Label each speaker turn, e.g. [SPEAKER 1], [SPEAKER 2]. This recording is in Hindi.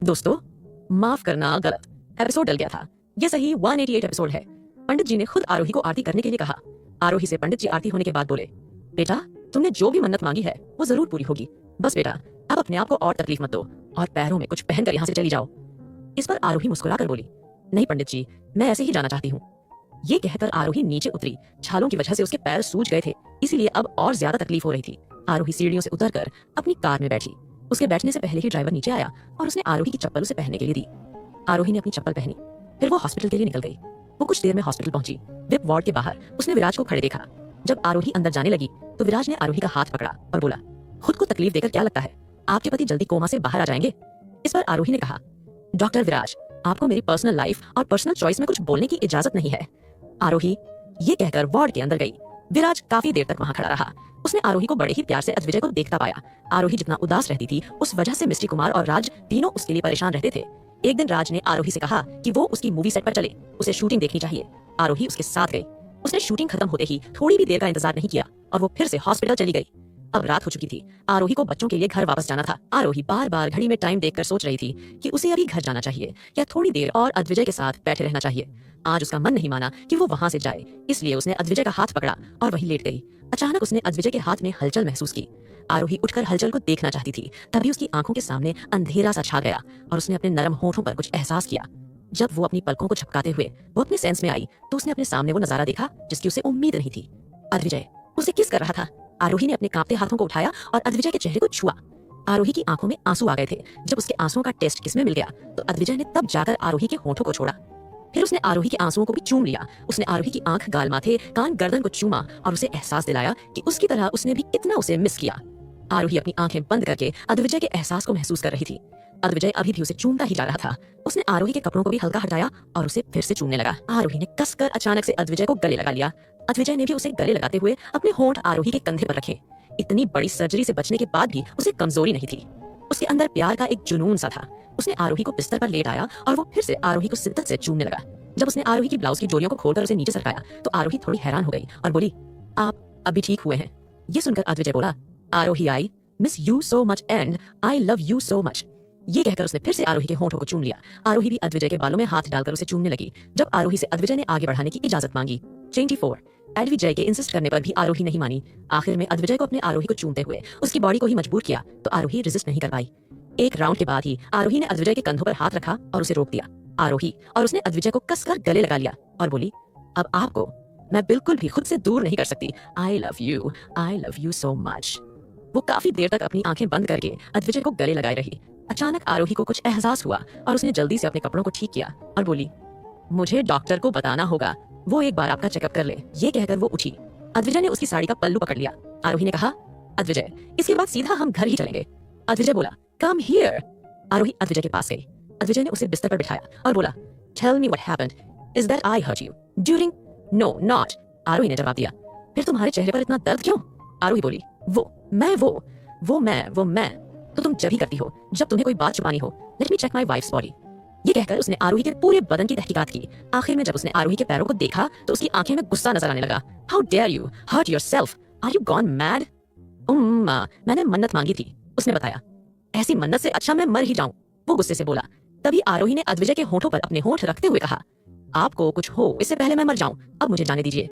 [SPEAKER 1] दोस्तों, माफ करना गलत एपिसोड डल गया था। ये सही 188 एपिसोड है। पंडित जी ने खुद आरोही को आरती करने के लिए कहा। आरोही से पंडित जी आरती होने के बाद बोले, बेटा तुमने जो भी मन्नत मांगी है वो जरूर पूरी होगी। बस बेटा अब अपने आप को और तकलीफ मत दो और पैरों में कुछ पहनकर यहाँ से चली जाओ। इस पर आरोही मुस्कुराकर बोली, नहीं पंडित जी, मैं ऐसे ही जाना चाहती हूँ। ये कहकर आरोही नीचे उतरी। छालों की वजह से उसके पैर सूज गए थे, इसीलिए अब और ज्यादा तकलीफ हो रही थी। आरोही सीढ़ियों से उतरकर अपनी कार में बैठी। उसके बैठने से पहले ही ड्राइवर नीचे आया और उसने आरोही की चप्पल उसे पहनने के लिए दी। आरोही ने अपनी चप्पल पहनी, फिर वो हॉस्पिटल के लिए निकल गई। वो कुछ देर में हॉस्पिटल पहुंची। विप वार्ड के बाहर उसने विराज को खड़े देखा। जब आरोही अंदर जाने लगी तो विराज ने आरोही का हाथ पकड़ा और बोला, खुद को तकलीफ देकर क्या लगता है, आपके पति जल्दी कोमा से बाहर आ जाएंगे। इस पर आरोही ने कहा, डॉक्टर विराज, आपको मेरी पर्सनल लाइफ और पर्सनल चॉइस में कुछ बोलने की इजाजत नहीं है। आरोही ये कहकर वार्ड के अंदर गई। विराज काफी देर तक वहां खड़ा रहा। उसने आरोही को बड़े ही प्यार से अद्विजय को देखता पाया। आरोही जितना उदास रहती थी उस वजह से मिस्टी कुमार और राज तीनों उसके लिए परेशान रहते थे। एक दिन राज ने आरोही से कहा कि वो उसकी मूवी सेट पर चले, उसे शूटिंग देखनी चाहिए। आरोही उसके साथ गई। उसने शूटिंग खत्म होते ही थोड़ी भी देर का इंतजार नहीं किया और वो फिर से हॉस्पिटल चली गई। अब रात हो चुकी थी। आरोही को बच्चों के लिए घर वापस जाना था। आरोही बार बार घड़ी में टाइम देखकर सोच रही थी कि उसे अभी घर जाना चाहिए या थोड़ी देर और अद्विजय के साथ बैठे रहना चाहिए। आज उसका मन नहीं माना कि वो वहां से जाए, इसलिए उसने अद्विजय का हाथ पकड़ा और वहीं लेट गई। अचानक उसने अद्विजय के हाथ में हलचल महसूस की। आरोही उठकर हलचल को देखना चाहती थी, तभी उसकी आंखों के सामने अंधेरा सा छा गया और उसने अपने नरम होठों पर कुछ एहसास किया। जब वो अपनी पलकों को झपकाते हुए वो अपने सेंस में आई तो उसने अपने सामने वो नजारा देखा जिसकी उसे उम्मीद नहीं थी। अद्विजय उसे किस कर रहा था। आरोही ने अपने कांपते हाथों को उठाया और अद्विजय के चेहरे को छुआ। आरोही की आंखों में आंसू आ गए थे। जब उसके आंसुओं का टेस्ट किस में मिल गया तो अद्विजय ने तब जाकर आरोही के होठों को छोड़ा। फिर उसने आरोही के आंसुओं को भी चूम लिया। उसने आरोही की आंख, गाल, माथे, कान, गर्दन को चूमा और उसे एहसास दिलाया कि उसकी तरह उसने भी कितना उसे मिस किया। आरोही अपनी आंखें बंद करके अद्विजय के एहसास को महसूस कर रही थी। अद्विजय अभी भी उसे चूमता ही जा रहा था। उसने आरोही के कपड़ों को भी हल्का हटाया और उसे फिर से चूमने लगा। आरोही ने कसकर अचानक से अद्विजय को गले लगा लिया। अद्विजय ने भी उसे गले लगाते हुए अपने होंठ आरोही के कंधे पर रखे। इतनी बड़ी सर्जरी से बचने के बाद भी उसे कमजोरी नहीं थी। उसके अंदर प्यार का एक जुनून सा था। उसने आरोही को बिस्तर पर लेट आया और वो फिर से आरोही को शिद्दत से चूमने लगा। जब उसने आरोही की ब्लाउज की डोरियों को खोलकर उसे नीचे सरकाया तो आरोही थोड़ी हैरान हो गई और बोली, आप अभी ठीक हुए हैं। ये सुनकर अद्विजय बोला, Arohi I miss you so much and I love you so much. ये कहकर उसने फिर से आरोही के होंठों को चूम लिया। आरोही भी अद्विजय के बालों में हाथ डालकर उसे चूमने लगी। जब आरोही से अद्विजय ने आगे बढ़ाने की इजाजत मांगी। 24 अद्विजय के इंसिस्ट करने पर भी आरोही नहीं मानी। आखिर में अद्विजय को अपने आरोही को चूमते हुए उसकी बॉडी को ही मजबूर किया तो आरोही रेजिस्ट नहीं कर पाई। एक राउंड के बाद ही आरोही ने अद्विजय के कंधों पर हाथ रखा और उसे रोक दिया। आरोही और उसने अद्विजय को कसकर गले लगा लिया और बोली, अब आपको मैं बिल्कुल भी खुद से दूर नहीं कर सकती। आई लव यू सो मच। वो काफी देर तक अपनी आंखें बंद करके अद्विजय को गले लगाए रही। अचानक आरोही को कुछ एहसास हुआ और उसने जल्दी से अपने कपड़ों को ठीक किया और बोली, मुझे डॉक्टर को बताना होगा, वो एक बार आपका चेकअप कर ले। ये कहकर वो उठी। अद्विजय ने उसकी साड़ी का पल्लू पकड़ लिया। आरोही ने कहा, अद्विजय इसके बाद सीधा हम घर ही चलेंगे। अद्विजय बोला, कम हियर। आरोही अद्विजय के पास गई। अद्विजय ने उसे बिस्तर पर बिठाया और बोला, tell me what happened. Is that I hurt you during? No not. Arohi ने जवाब दिया। फिर तुम्हारे चेहरे पर इतना दर्द क्यों? आरोही बोली, वो मैं तो तुम जब ही करती हो जब तुम्हें कोई बात छुपानी हो। Let me check my wife's body. ये कहकर उसने आरोही के पूरे बदन की तहकीकात की। आखिर में जब उसने आरोही के पैरों को देखा तो उसकी आंखें में गुस्सा नजर आने लगा। How dare you hurt yourself, are you gone mad? मैंने मन्नत मांगी थी, उसने बताया। ऐसी मन्नत से अच्छा मैं मर ही जाऊं, वो गुस्से से बोला। तभी आरोही ने अद्विजय के होठों पर अपने होठ रखते हुए कहा, आपको कुछ हो इससे पहले मैं मर जाऊं, अब मुझे जाने दीजिए।